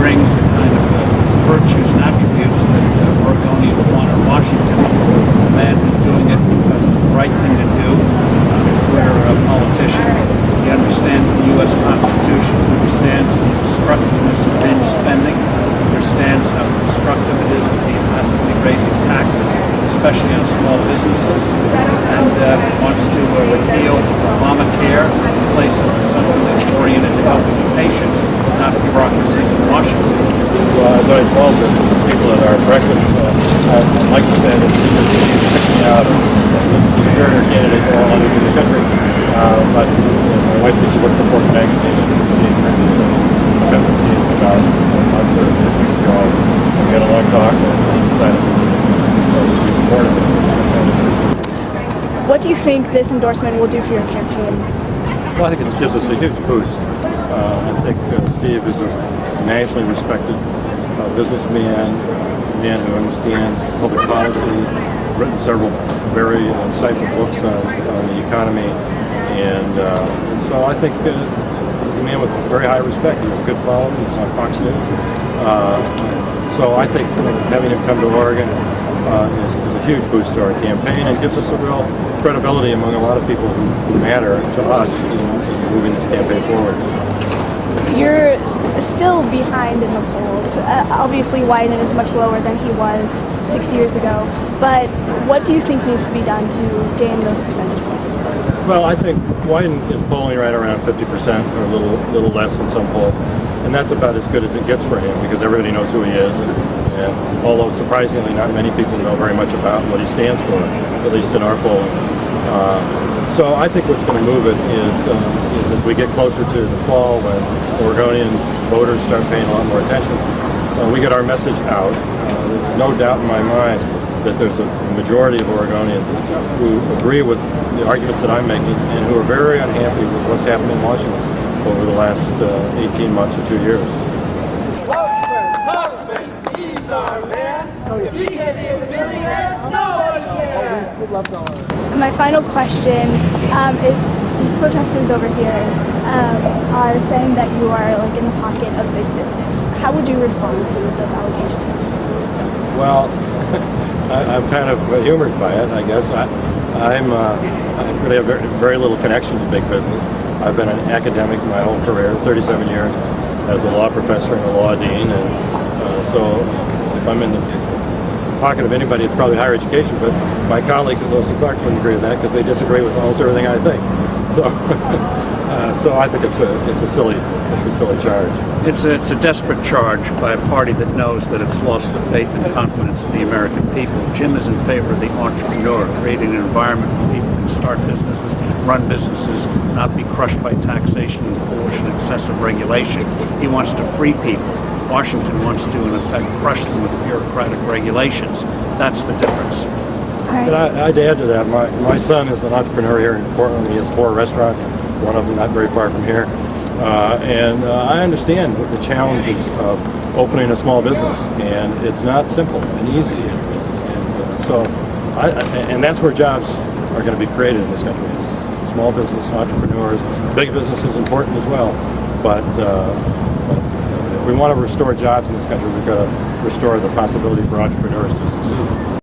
brings the kind of virtues and attributes that Oregonians want in Washington. A man who's doing it because it's the right thing to do, a career politician. He understands the U.S. Constitution, understands the destructiveness of binge spending, understands how destructive it is to be massively raising taxes, especially on small businesses, and wants to repeal Obamacare, replace it with something that's oriented to helping the patients, not bureaucracies in Washington. Well, as I told the people at our breakfast, I'd like to say that he's picked me out as the superior candidate to all others in the country. But my wife used to work for Forbes magazine, and Steve previously. I met with Steve about a month or 6 weeks ago. We had a long talk, and we decided to be supportive of it. What do you think this endorsement will do for your campaign? Well, I think it gives us a huge boost. I think Steve is a nationally respected businessman, a man who understands public policy, written several very insightful books on the economy, and so I think he's a man with very high respect. He's a good follower. He's on Fox News. So I think having him come to Oregon is a huge boost to our campaign and gives us a real credibility among a lot of people who matter to us in moving this campaign forward. You're still behind in the polls. Obviously, Wyden is much lower than he was 6 years ago. But what do you think needs to be done to gain those percentage points? Well, I think Wyden is polling right around 50% or a little less in some polls. And that's about as good as it gets for him because everybody knows who he is. And although surprisingly not many people know very much about what he stands for, at least in our polling. So I think what's going to move it is as we get closer to the fall when Oregonians, voters start paying a lot more attention, we get our message out. There's no doubt in my mind that there's a majority of Oregonians who agree with the arguments that I'm making and who are very unhappy with what's happened in Washington over the last 18 months or 2 years. Huffman, he's our man. If he gets in the millionaires, no one cares. And my final question is, these protesters over here are saying that you are in the pocket of big business. How would you respond to those allegations? Well, I'm kind of humored by it, I guess. I really have very little connection to big business. I've been an academic my whole career, 37 years, as a law professor and a law dean, and so if I'm in the pocket of anybody, it's probably higher education, but my colleagues at Lewis and Clark wouldn't agree with that because they disagree with almost everything I think. So I think it's a silly charge. It's a desperate charge by a party that knows that it's lost the faith and confidence in the American people. Jim is in favor of the entrepreneur, creating an environment where people can start businesses, run businesses, not be crushed by taxation and foolish and excessive regulation. He wants to free people. Washington wants to, in effect, crush them with bureaucratic regulations. That's the difference. And I'd add to that, my son is an entrepreneur here in Portland. He has 4 restaurants, one of them not very far from here. And I understand the challenges of opening a small business, and it's not simple and easy. And that's where jobs are going to be created in this country. It's small business, entrepreneurs, big business is important as well. But if we want to restore jobs in this country, we've got to restore the possibility for entrepreneurs to succeed.